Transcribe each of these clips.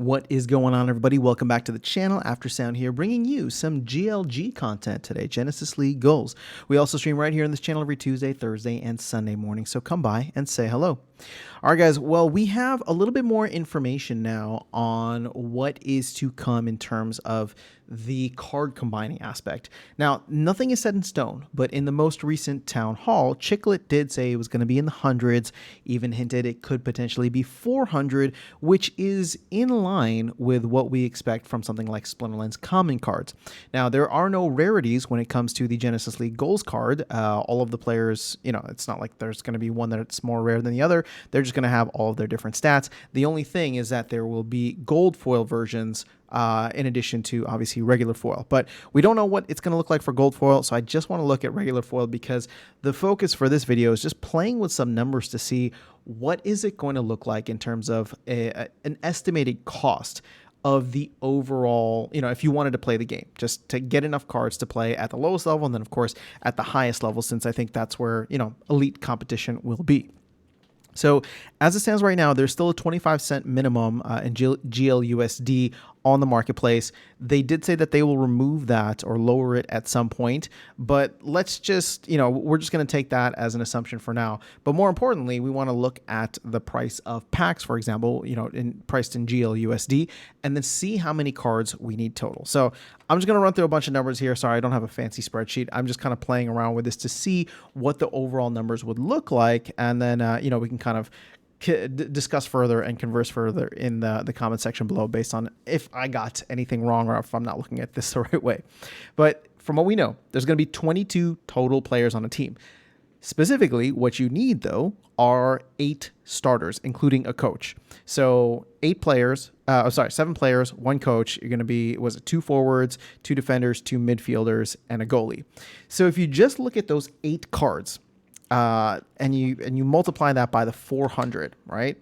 What is going on, everybody? Welcome back to the channel. Aftersound here, bringing you some GLG content today, Genesis League goals. We also stream right here on this channel every Tuesday, Thursday, and Sunday morning, so come by and say hello. All right, guys, well, we have a little bit more information now on what is to come in terms of the card combining aspect. Now, nothing is set in stone, but in the most recent town hall, Chiclet did say it was going to be in the hundreds, even hinted it could potentially be 400, which is in line with what we expect from something like Splinterlands common cards. Now, there are no rarities when it comes to the Genesis League goals card. All of the players, it's not like there's going to be one that's more rare than the other. They're just going to have all of their different stats. The only thing is that there will be gold foil versions in addition to obviously regular foil, but we don't know what it's going to look like for gold foil. So I just want to look at regular foil because the focus for this video is just playing with some numbers to see what is it going to look like in terms of an estimated cost of the overall, if you wanted to play the game, just to get enough cards to play at the lowest level. And then of course at the highest level, since I think that's where, elite competition will be. So as it stands right now, there's still a 25-cent minimum in GLUSD on the marketplace. They did say that they will remove that or lower it at some point, but let's just, we're just going to take that as an assumption for now. But more importantly, we want to look at the price of packs, for example, priced in GLUSD, and then see how many cards we need total. So I'm just going to run through a bunch of numbers here. Sorry, I don't have a fancy spreadsheet. I'm just kind of playing around with this to see what the overall numbers would look like. And then, we can kind of discuss further and converse further in the comment section below based on if I got anything wrong or if I'm not looking at this the right way. But from what we know, there's going to be 22 total players on a team. Specifically, what you need, though, are 8 starters, including a coach. So 7 players, 1 coach. You're going to be, 2 forwards, 2 defenders, 2 midfielders, and a goalie. So if you just look at those 8 cards, and you multiply that by the 400, right?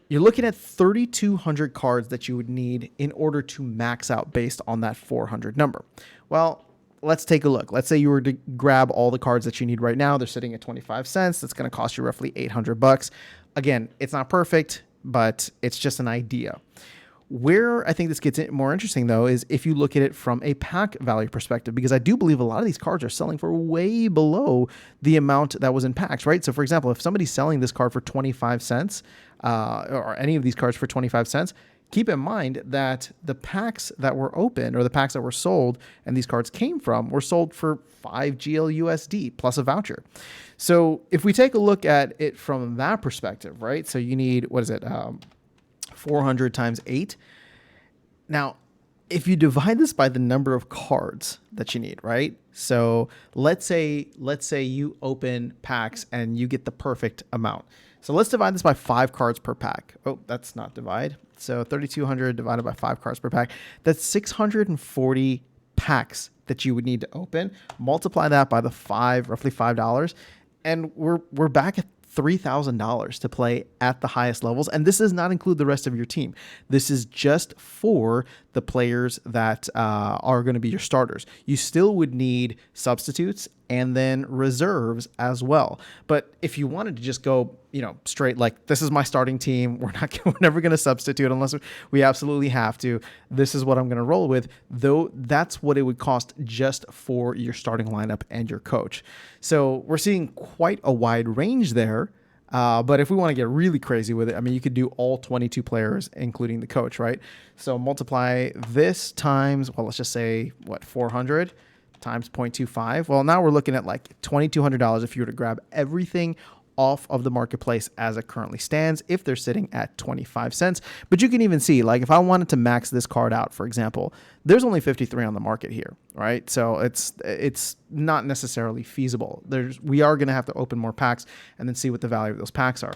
You're looking at 3,200 cards that you would need in order to max out based on that 400 number. Well, let's take a look. Let's say you were to grab all the cards that you need right now. They're sitting at 25 cents. That's going to cost you roughly $800. Again, it's not perfect, but it's just an idea. Where I think this gets more interesting, though, is if you look at it from a pack value perspective, because I do believe a lot of these cards are selling for way below the amount that was in packs, right? So, for example, if somebody's selling this card for 25 cents or any of these cards for 25 cents, keep in mind that the packs that were open or the packs that were sold and these cards came from were sold for 5 GLUSD plus a voucher. So if we take a look at it from that perspective, right? So you need, 400 times 8. Now, if you divide this by the number of cards that you need, right? So let's say you open packs and you get the perfect amount. So let's divide this by 5 cards per pack. Oh, that's not divide. So 3,200 divided by 5 cards per pack. That's 640 packs that you would need to open. Multiply that by the roughly $5, and we're back at $3,000 to play at the highest levels. And this does not include the rest of your team. This is just for the players that are going to be your starters. You still would need substitutes and then reserves as well. But if you wanted to just go, straight like, this is my starting team, we're never going to substitute unless we absolutely have to. This is what I'm going to roll with, though. That's what it would cost just for your starting lineup and your coach. So we're seeing quite a wide range there. But if we want to get really crazy with it, you could do all 22 players, including the coach, right? So multiply this times, let's just say 400 times 0.25. Well, now we're looking at like $2,200 if you were to grab everything off of the marketplace as it currently stands, if they're sitting at 25 cents. But you can even see, like, if I wanted to max this card out, for example, there's only 53 on the market here, right? So it's not necessarily feasible. We are going to have to open more packs and then see what the value of those packs are.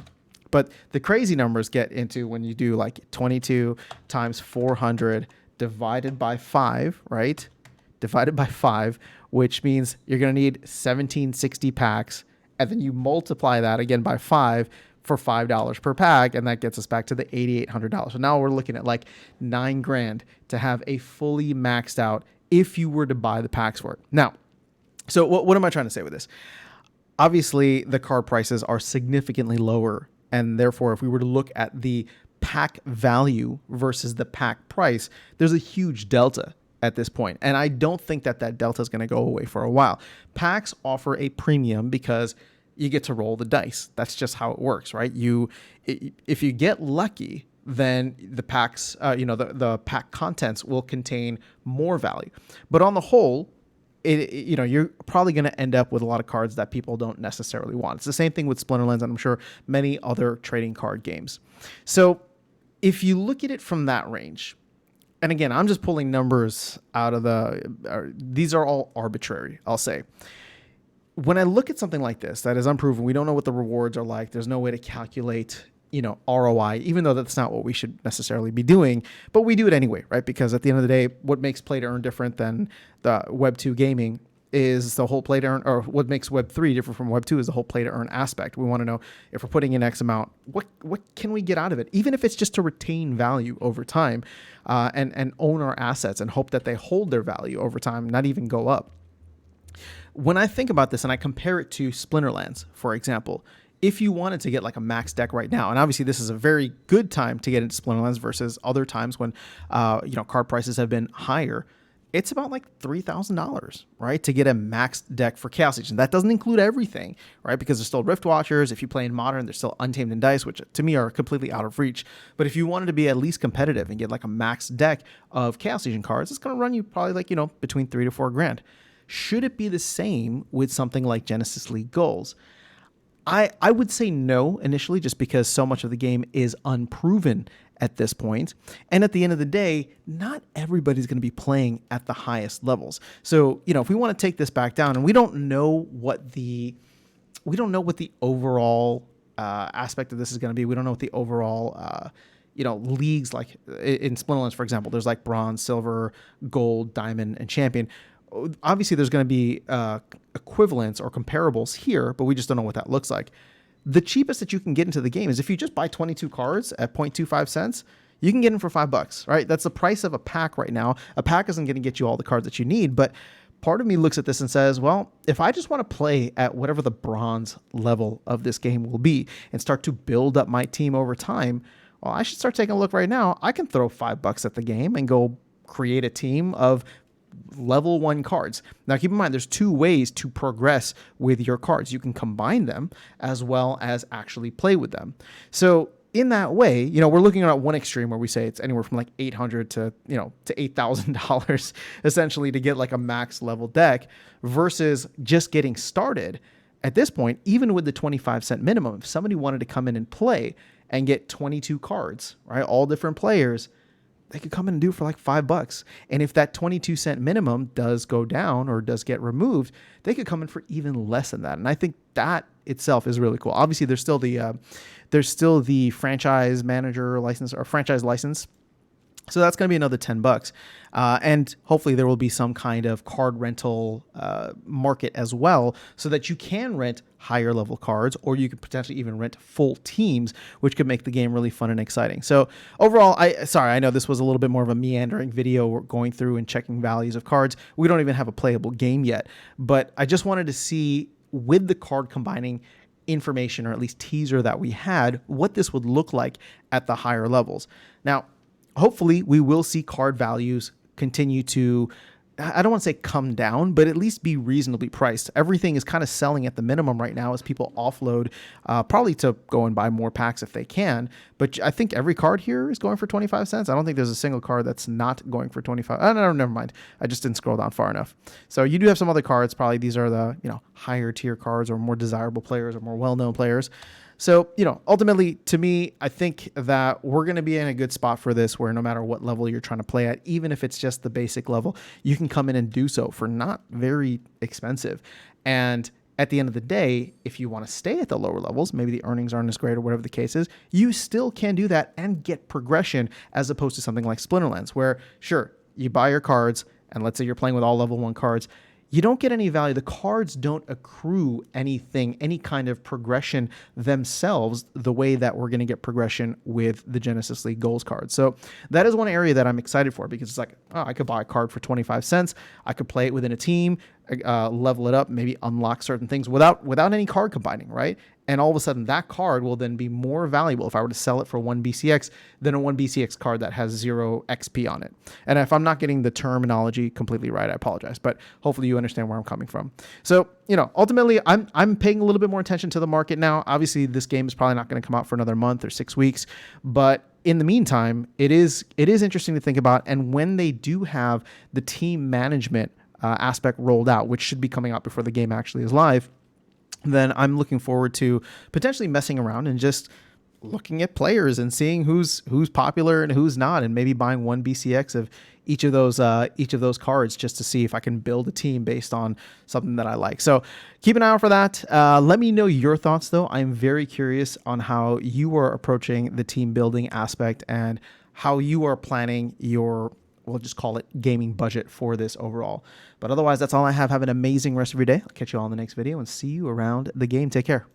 But the crazy numbers get into when you do like 22 times 400 divided by 5, right? Divided by 5, which means you're going to need 1,760 packs. And then you multiply that again by 5 for $5 per pack. And that gets us back to the $8,800. So now we're looking at like $9,000 to have a fully maxed out if you were to buy the packs for it. Now, so what am I trying to say with this? Obviously, the card prices are significantly lower. And therefore, if we were to look at the pack value versus the pack price, there's a huge delta at this point. And I don't think that that delta is going to go away for a while. Packs offer a premium because you get to roll the dice. That's just how it works, right? If you get lucky, then the packs, the pack contents will contain more value. But on the whole, you're probably going to end up with a lot of cards that people don't necessarily want. It's the same thing with Splinterlands, and I'm sure many other trading card games. So if you look at it from that range, and again, I'm just pulling numbers out of these are all arbitrary, I'll say. When I look at something like this that is unproven, we don't know what the rewards are like. There's no way to calculate, ROI, even though that's not what we should necessarily be doing, but we do it anyway, right? Because at the end of the day, what makes play to earn different than the Web 2 gaming is the whole play to earn, or what makes Web 3 different from Web 2 is the whole play to earn aspect. We want to know if we're putting in X amount, what can we get out of it? Even if it's just to retain value over time, and own our assets and hope that they hold their value over time, not even go up. When I think about this and I compare it to Splinterlands, for example, if you wanted to get like a max deck right now, and obviously this is a very good time to get into Splinterlands versus other times when, card prices have been higher, it's about like $3,000, right? To get a max deck for Chaos Legion. That doesn't include everything, right? Because there's still Rift Watchers. If you play in Modern, there's still Untamed and Dice, which to me are completely out of reach. But if you wanted to be at least competitive and get like a max deck of Chaos Legion cards, it's going to run you probably like, between $3,000 to $4,000. Should it be the same with something like Genesis League Goals? I would say no initially, just because so much of the game is unproven at this point. And at the end of the day, not everybody's going to be playing at the highest levels. So, if we want to take this back down, and we don't know what the overall aspect of this is going to be. We don't know what the overall leagues like in Splinterlands, for example. There's like bronze, silver, gold, diamond, and champion. Obviously, there's going to be equivalents or comparables here, but we just don't know what that looks like. The cheapest that you can get into the game is if you just buy 22 cards at 0.25 cents, you can get them for $5, right? That's the price of a pack right now. A pack isn't going to get you all the cards that you need, but part of me looks at this and says, well, if I just want to play at whatever the bronze level of this game will be and start to build up my team over time, well, I should start taking a look right now. I can throw $5 at the game and go create a team of level 1 cards. Now, keep in mind, there's 2 ways to progress with your cards. You can combine them as well as actually play with them. So in that way, we're looking at one extreme where we say it's anywhere from like $800 to $8,000 essentially to get like a max level deck versus just getting started. At this point, even with the 25-cent minimum, if somebody wanted to come in and play and get 22 cards, right, all different players, they could come in and do it for like $5. And if that 22-cent minimum does go down or does get removed, they could come in for even less than that. And I think that itself is really cool. Obviously, there's still the franchise manager license or franchise license. So that's going to be another $10. And hopefully there will be some kind of card rental market as well, so that you can rent higher level cards, or you could potentially even rent full teams, which could make the game really fun and exciting. So overall, I know this was a little bit more of a meandering video. We're going through and checking values of cards. We don't even have a playable game yet, but I just wanted to see, with the card combining information, or at least teaser that we had, what this would look like at the higher levels. Now, hopefully we will see card values continue to, I don't want to say come down, but at least be reasonably priced. Everything is kind of selling at the minimum right now as people offload, probably to go and buy more packs if they can. But I think every card here is going for 25 cents. I don't think there's a single card that's not going for 25. Oh, no, never mind. I just didn't scroll down far enough. So you do have some other cards. Probably these are the, higher tier cards or more desirable players or more well-known players. So, ultimately, to me, I think that we're going to be in a good spot for this, where no matter what level you're trying to play at, even if it's just the basic level, you can come in and do so for not very expensive. And at the end of the day, if you want to stay at the lower levels, maybe the earnings aren't as great or whatever the case is, you still can do that and get progression, as opposed to something like Splinterlands, where, sure, you buy your cards, and let's say you're playing with all level 1 cards, you don't get any value. The cards don't accrue anything, any kind of progression themselves, the way that we're going to get progression with the Genesis League Goals cards. So that is one area that I'm excited for, because it's like, oh, I could buy a card for 25 cents. I could play it within a team, level it up, maybe unlock certain things without any card combining, right? And all of a sudden that card will then be more valuable if I were to sell it for 1 BCX than a 1 BCX card that has 0 XP on it. And if I'm not getting the terminology completely right, I apologize, but hopefully you understand where I'm coming from. So, ultimately I'm paying a little bit more attention to the market now. Obviously this game is probably not going to come out for another month or 6 weeks, but in the meantime, it is interesting to think about. And when they do have the team management aspect rolled out, which should be coming out before the game actually is live, then I'm looking forward to potentially messing around and just looking at players and seeing who's popular and who's not, and maybe buying 1 BCX of each of those cards just to see if I can build a team based on something that I like. So keep an eye out for that. Let me know your thoughts, though. I'm very curious on how you are approaching the team building aspect and how you are planning your, we'll just call it, gaming budget for this overall. But otherwise, that's all I have. Have an amazing rest of your day. I'll catch you all in the next video and see you around the game. Take care.